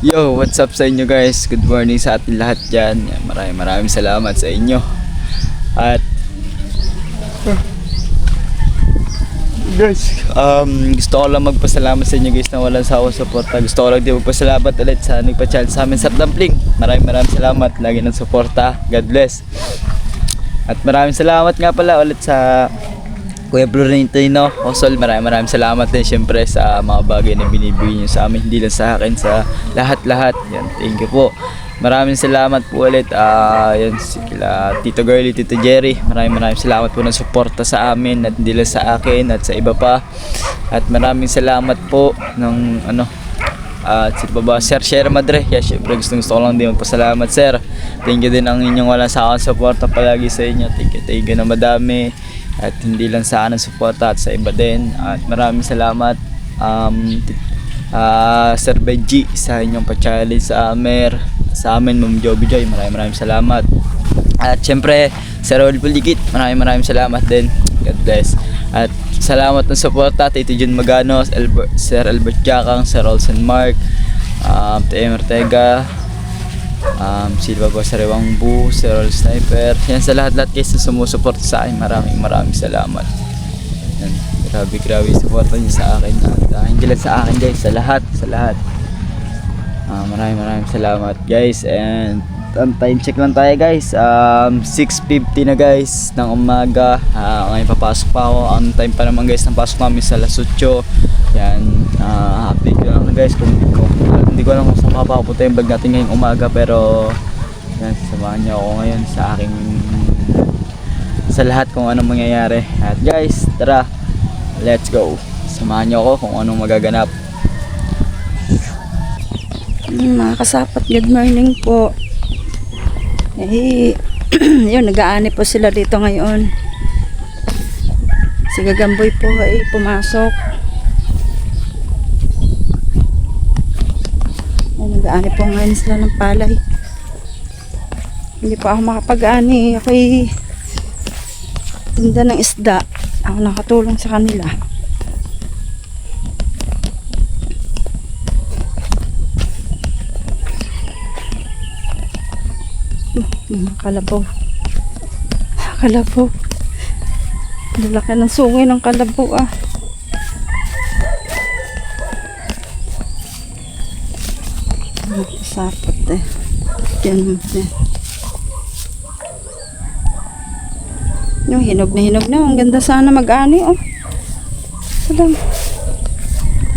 Yo, what's up sa inyo guys? Good morning sa ating lahat dyan. Maraming salamat sa inyo. At guys, gusto ko lang magpasalamat sa inyo guys na walang sawa suporta. Gusto ko lang din magpasalamat ulit sa nagpa-challenge sa amin sa dumpling. Maraming salamat. Lagi ng suporta. God bless. At maraming salamat nga pala ulit sa Kuya Florentino Osol. Maraming salamat din syempre sa mga bagay na binibigay niyo sa amin, hindi lang sa akin, sa lahat-lahat. Yan, thank you po. Maraming salamat po ulit. Yan sila Tito Girlie, Tito Jerry. Maraming salamat po ng suporta sa amin at hindi lang sa akin at sa iba pa. At maraming salamat po ng si Baba Sir Sierra Madre. Yeah, syempre gusto ko lang din magpasalamat sir. Thank you din ang inyong walang sawang suporta palagi sa inyo. Thank you na madami. At hindi lang sa akin suporta at sa iba din. At maraming salamat Sir Benji sa inyong pa-challenge sa amin, Ma'am Joby Joy. Maraming salamat. At syempre Sir Raul Puligit, maraming salamat din. God bless. At salamat ng suporta Tito Jun Magano, Sir Albert Jakang, Sir Olsen Mark, TM Ortega, Silva po sa Rewang Bu, Sir All Sniper. Yan sa lahat guys na sumusuporta sa akin. Maraming salamat. Yan, grabe suporta niyo sa akin. At hindi lang sa akin guys, sa lahat. Maraming salamat guys. And time check lang tayo guys. 6:50 na guys ng umaga. Ngayon papasok pa ako. Ang time pa naman guys ng pasok namin sa alas 8. Yan, update ko lang guys kung hindi ko alam kung saan mapapunta yung vlog natin ngayong umaga, pero yan, samahan niyo ako ngayon sa lahat kung anong mangyayari. At guys, tara, let's go. Samahan niyo ako kung anong magaganap. Mga kasapat, good morning po. Yun, nag-aani po sila dito ngayon. Si Gagamboy po ay pumasok. Nag-aani po ngayon sila ng palay. Hindi pa ako makapag-aani. Ako'y tinda ng isda. Ako nakatulong sa kanila. Kalabaw. Lalaki ng sungay ng kalabaw ah. Sapot eh. Yan. Yung hinog na. Ang ganda sana mag-ani oh. Salam.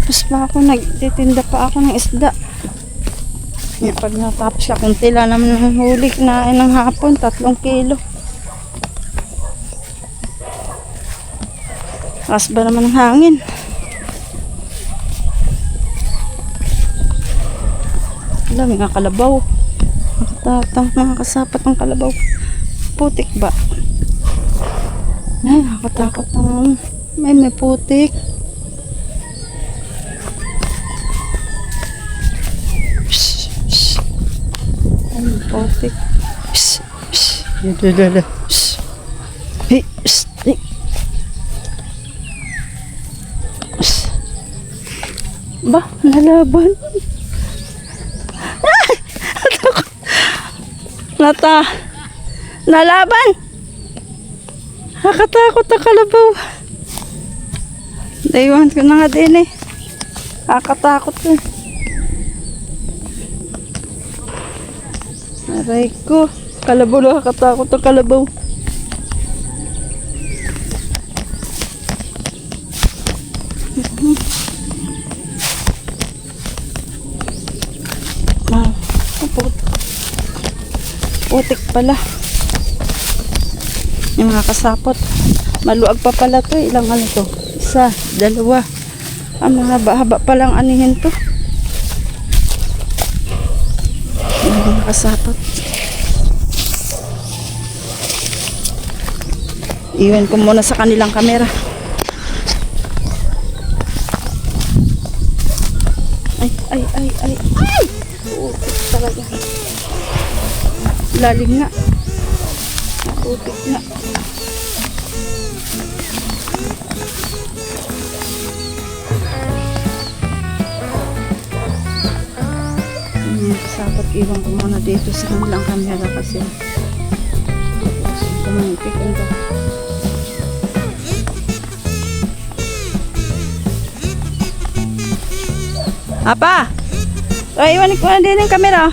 Tapos pa ako nagtitinda pa ako ng isda. Pag natapos ka, kunti lang naman ng huli na ng hapon, 3 kilo. Taas ba naman ng hangin? Wala, may nga kalabaw. Nakatatang mga kasapat ng kalabaw. Putik ba? Ay, nakatakot naman. May putik. Ay, putik. Dala. Hey, hey. Ba, nalaban. Nalaban. Nakatakot ang kalabaw. Dayuhan ko na nga din eh. Nakatakot eh. Aray ko. Kalabaw, nakakatakot ang kalabaw. Putik pala. Yung mga kasapot. Maluag pa pala to. Ilang ano to? 1, 2. Mahaba-haba palang anihin to. Yung mga kasapot. Iwan ko muna sa kanilang kamera. Ay! Putik talaga. Lalim nga. Putik nga. mga kasapot, iwan ko muna dito sa kanilang camera kasi kumantik ang ba. Apa? Ay, iwan ko na din yung camera.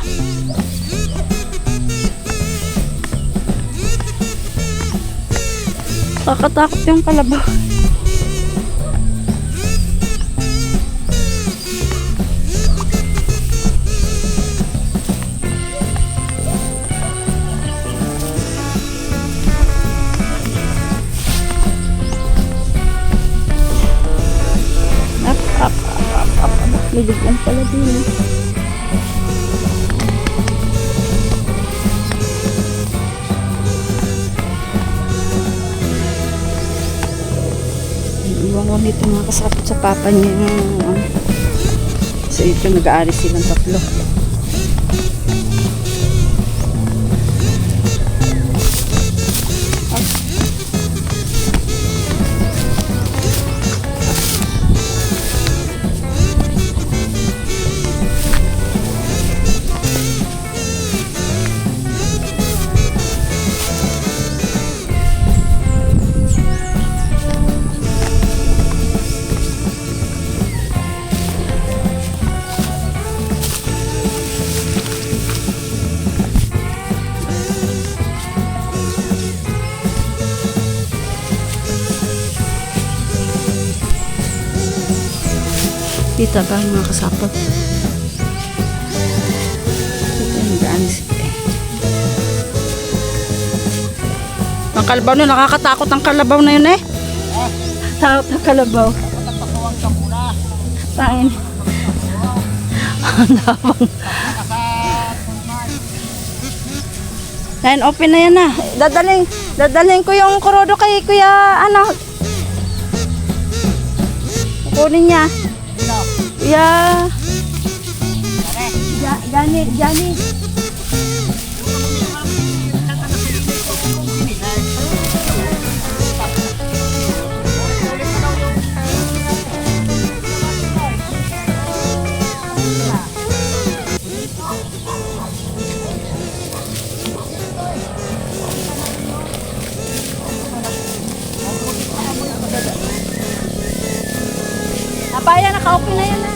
Kakatakot yung kalabaw. May bigyan pala din eh. Iwan ko nito mga kasapot sa papa niya. So ito nag-aari silang tatlo. Kita ba mga kasapot? Ito yung gaan-anis. Ang kalabaw na, nakakatakot ang kalabaw na yun eh. Takot ang kalabaw. Tain. Ang dabang. Yan, open na yan na. Dadaling ko yung kurodo kay kuya, ano. Kunin niya. Yeah. Jani. Napaya, naka-open na yan na.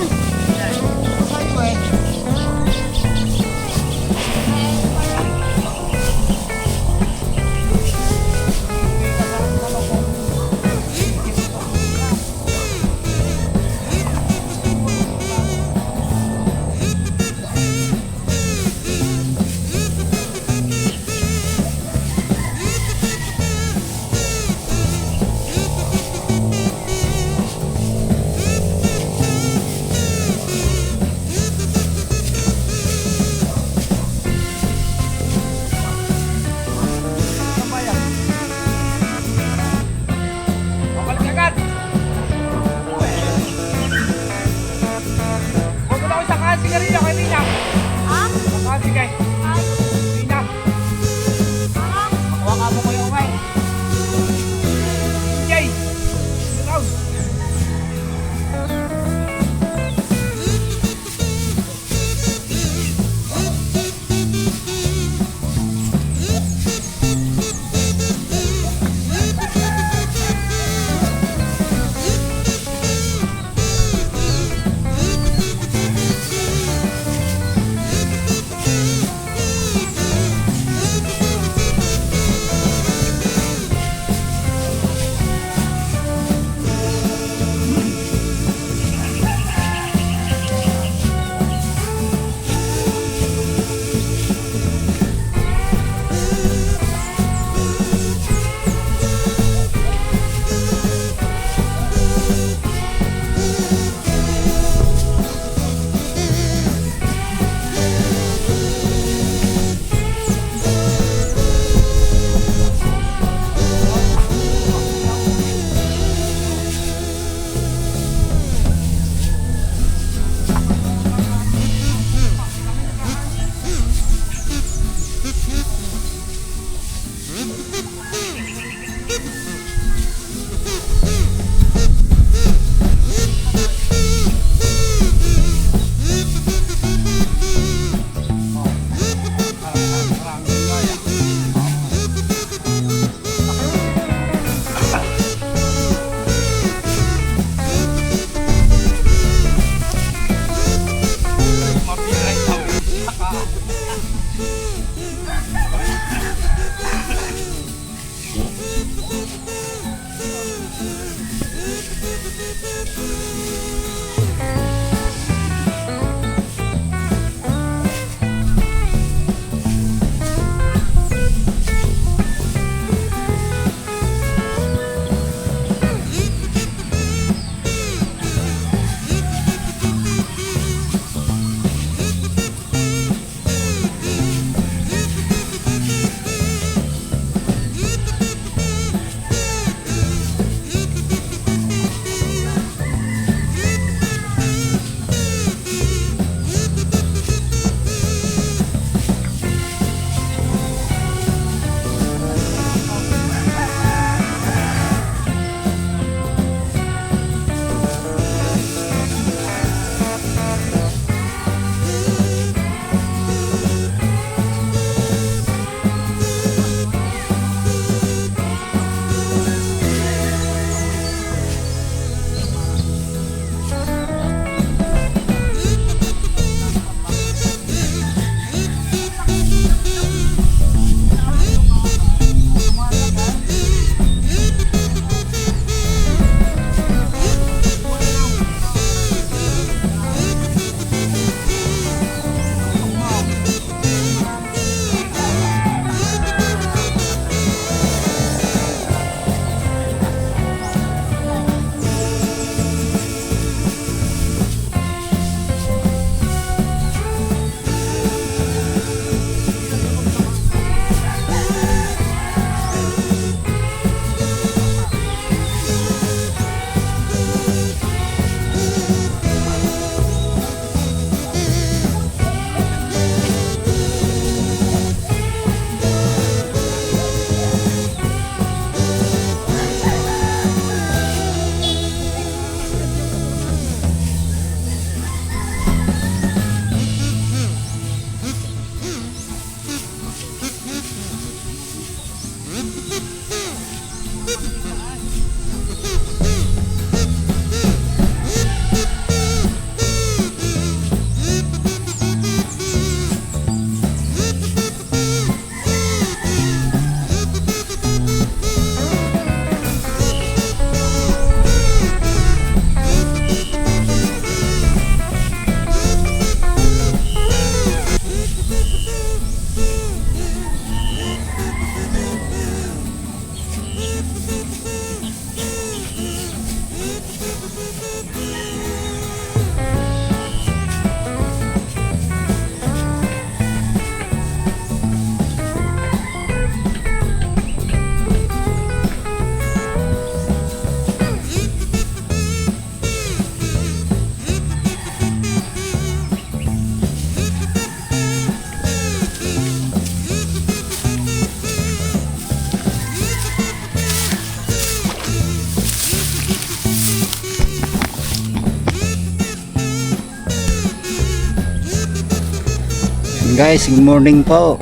Guys, good morning po.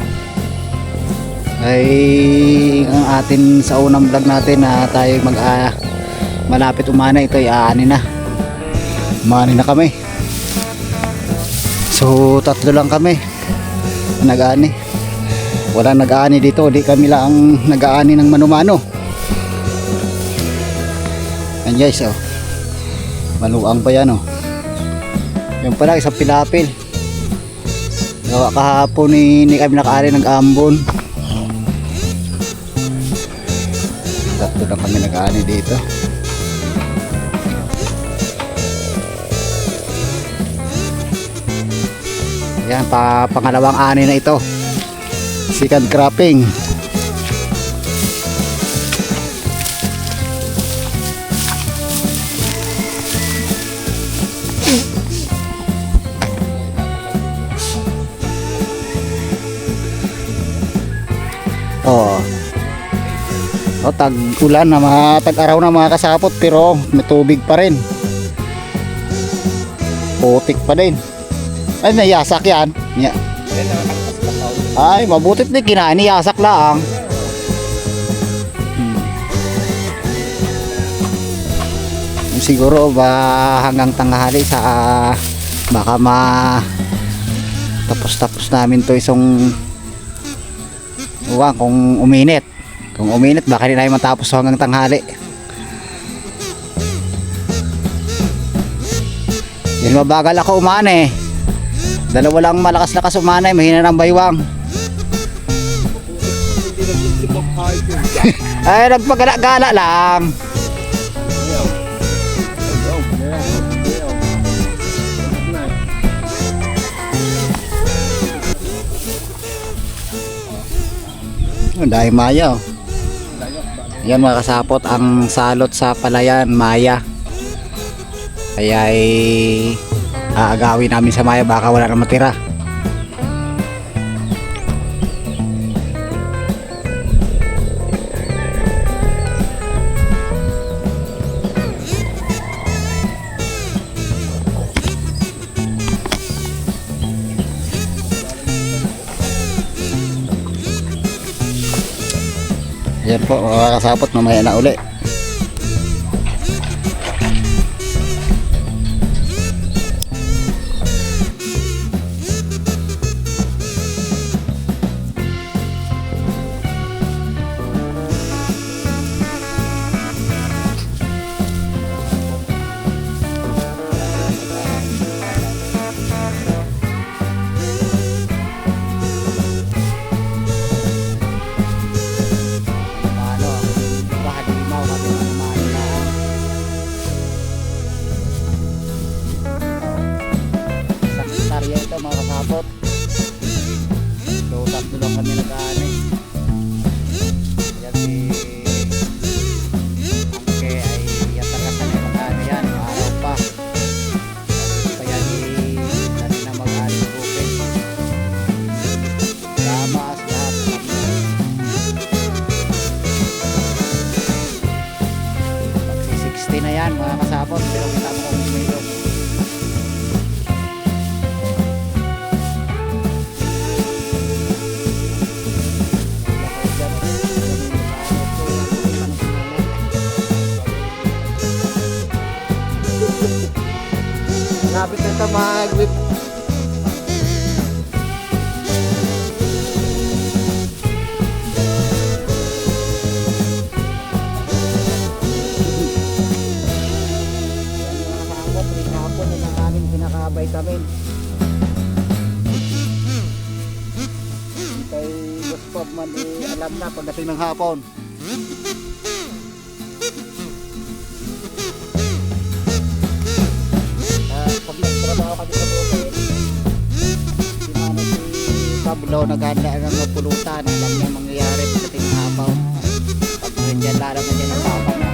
Ay ang atin sa unang vlog natin na tayo malapit umana, ito ay aani na. Umani na kami. So tatlo lang kami nag-aani. Walang nag-aani dito, di kami lang nag-aani ng mano-mano. Yan guys, oh. Maluang pa yan, oh. Yung pala isang pilapil. Gawa kahapon ni kami nakaari ng ambon. Tatlo lang kami nag-aani dito. Yan, pangalawang ani na ito. Second cropping. Oh. Oh, tag-ulan na tag-araw na mga kasapot, pero may tubig pa rin. Putik pa din. Ay, nayasak yan. Yeah. Ay, mabutit na kinain, niyasak lang. Siguro ba hanggang tanghali sa baka tapos namin to isang kung uminit. Kung uminit baka hindi namin matapos hanggang tanghali. Yan, mabagal ako umani. Dalawa lang malakas-lakas umani, mahina ng baywang. Ay, nagpagala-gala lang. Dahil maya, oh. Yan mga kasapot, ang salot sa palayan, maya. Kaya ay aagawin namin sa maya, baka wala na matira. Yan po mga kasapot, mamaya na uli. Mga kasapot, so tatlo lang kami nag-aani. Yan si Angke ay yatakasan na mag-aani yan, araw pa. Kaya dali na mag-aani ng bukid. Gamas lahat. 60 na yan mga kasapot, pero kita mo kung umilog. Lapit na ito mag-whip. Hapon na ng aming pinaka-vitamin. Kay Boss Bob man alam na pagdating ng hapon. Pag nagtrabaho kami sa bukid, sinano si Pablo naghanda ng pulutan, alam niya mangyayari pagdating ng hapon. Pag nandiyan lalang na dyan ang papa niya,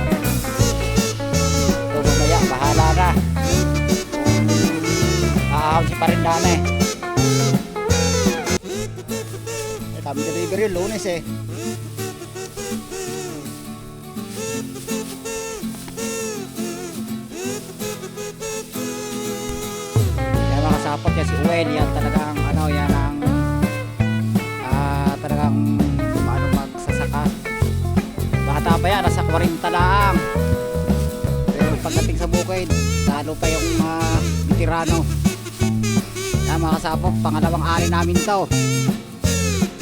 so mamaya bahala na kung aahon si Parindana eh. Kami delivery Lunes eh. Kaya mga kasapot yan si Uwen, yan talagang ano, yan ang pa yan, nasa 40 lang. Pero pagdating sa bukid, lalo pa yung veterano. Kaya mga kasapok, pangalawang ani namin to.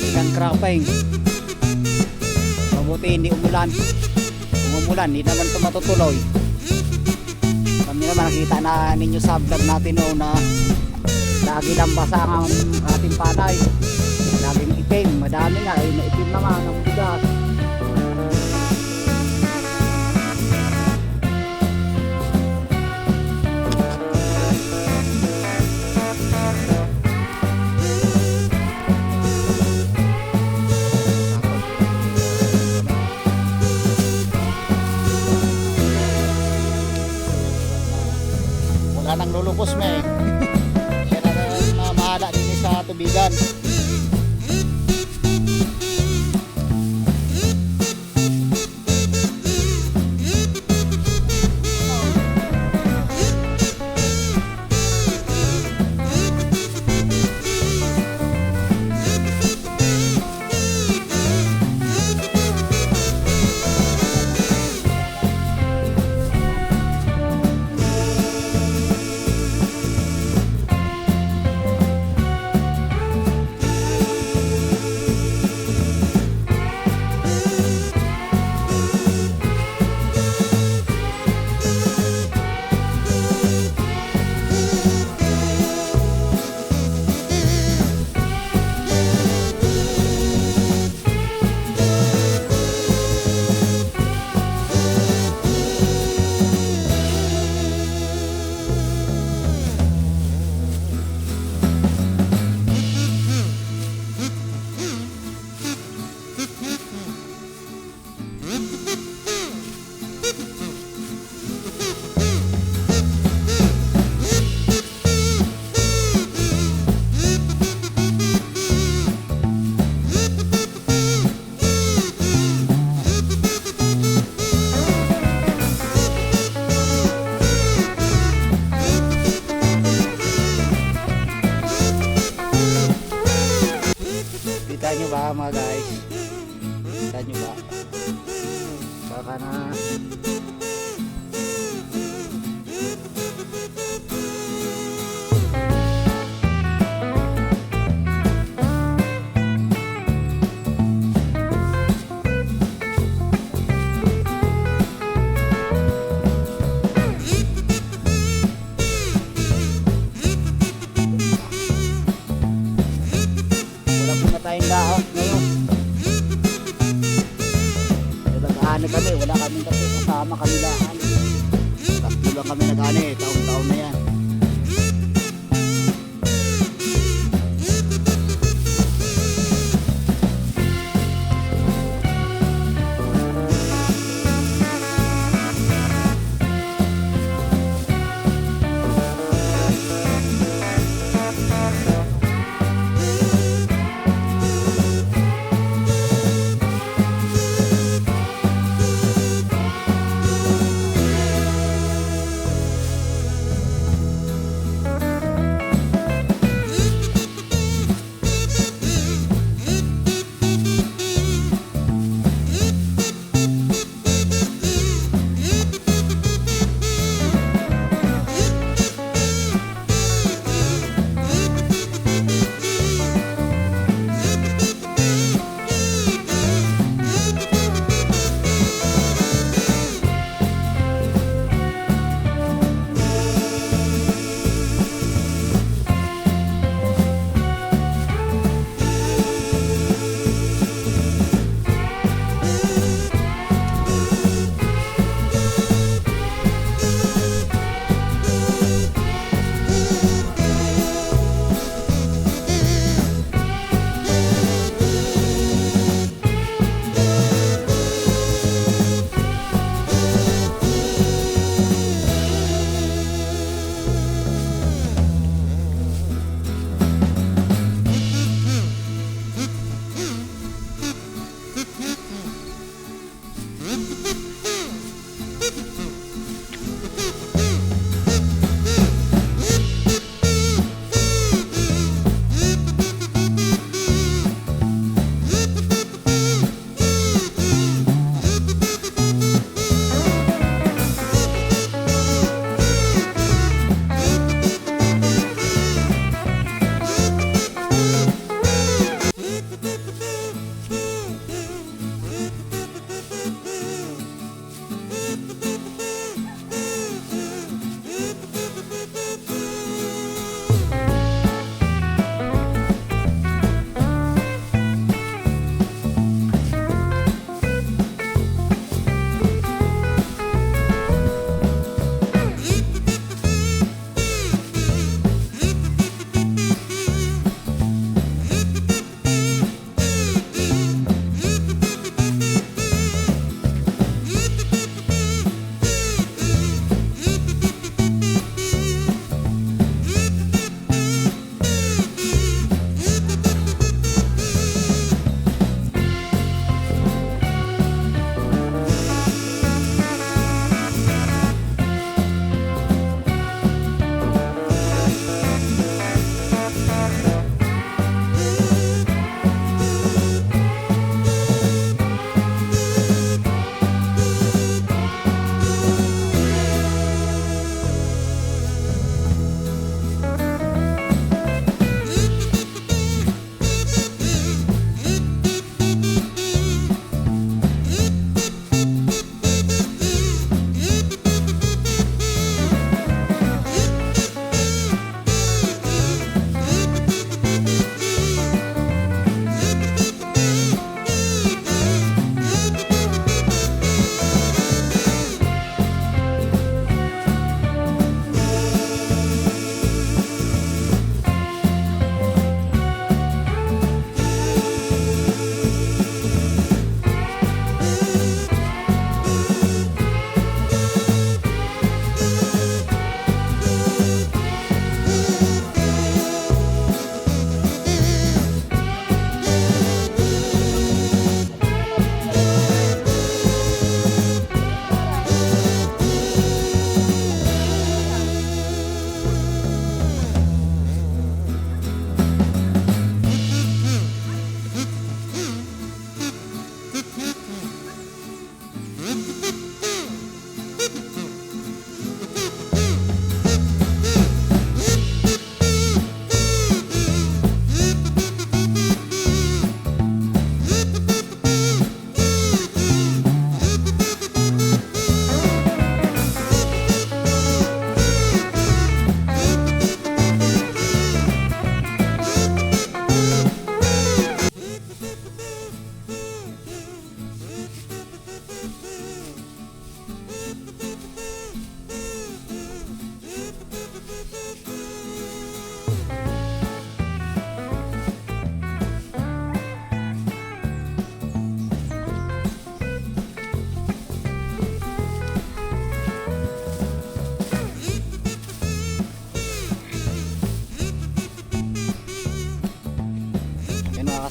Isang cropping. Mabuti hindi umulan. Kung umulan, hindi naman ito matutuloy. Kami naman nakita na ninyo sa vlog natin noon na lagi lang basa ang ating palay. Laging itim, madami nga, ay maitim naman ang bigas. Wala nang lulupos mo eh. Siya na mahala din sa tubigan. Kita nyo ba mga guys? Kita nyo ba? Baka na tayong laot ngayon. Nag-aani kami, wala kaming kasi kasama kami lahat. Tatlo lang kami nag-aani, taon-taon na yan.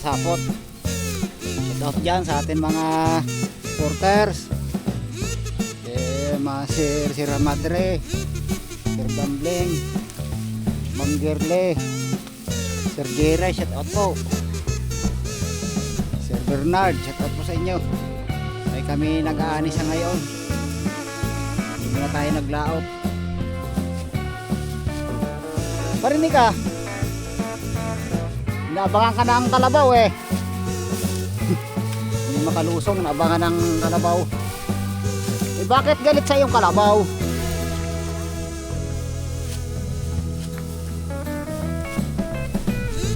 kasapot. Shout out dyan sa ating mga supporters. Mga Sir Ramadre, Sir Bambling, Ma'am Girle, Sir Jeray, shout out po. Sir Bernard, shout out po sa inyo. Ay kami nag-aani sa ngayon. Hindi na tayo naglaot. Parinig ka. Naabangan ka ng kalabaw eh. Hindi makalusong, naabangan ng kalabaw. Eh bakit galit sa iyong kalabaw?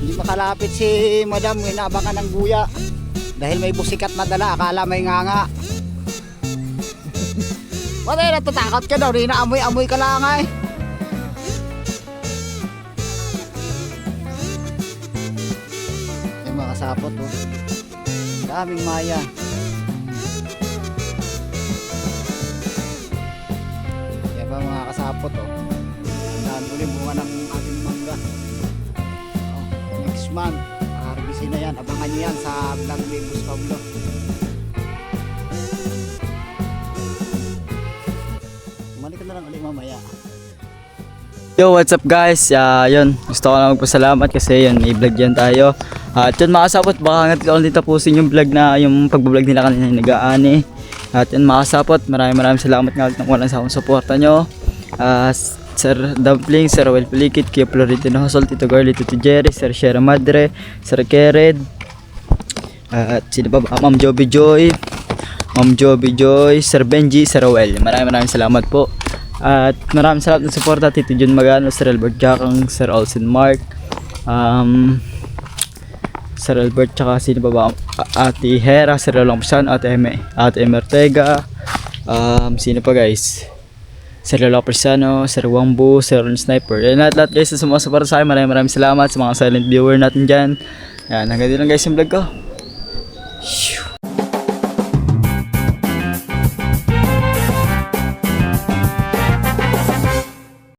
Hindi makalapit si madam, inaabangan ng guya. Dahil may busikat na dala, akala may nganga. Bakit natatakot ka daw, inaamoy-amoy ka lang eh. Yung mga kasapot oh. Daming maya. Yan ba mga kasapot oh. Dahan ulit bunga ng ating mangga. Next month, harbisin na yan. Abangan nyo yan sa vlog ni Boss Pablo. Umalik ka na lang ulit mamaya. Yo, what's up guys? Yun, gusto ko lang magpasalamat kasi yun, may vlog yan tayo. At yun mga kasapot, baka nga ulit tapusin yung vlog na yung pagbablog nila kanina yung nag-aani. At yun mga kasapot, maraming salamat nga ulit ng walang sawang suporta nyo. Sir Dumpling, Sir Roel Pelikit, Kia Florentino Hosol, Tito Garly, Tito Jerry, Sir Sierra Madre, Sir Kered, at sino pa ba? Ma'am Joby Joy, Sir Benji, Sir Roel. Maraming salamat po. At maraming salamat ng suporta, Tito Jun Magano, Sir Albert Jacang, Sir Olsen Mark, Sir Albert, tsaka sino pa ba? Ate Hera, Sir Rolang Pasan, Ate Ortega, sino pa guys? Sir Lola Persano, Sir Wangbu, Sir Ron Sniper. Yan lahat guys na sumusuporta sa akin. Maraming salamat sa mga silent viewer natin dyan. Yan, hanggang dito lang guys yung vlog ko.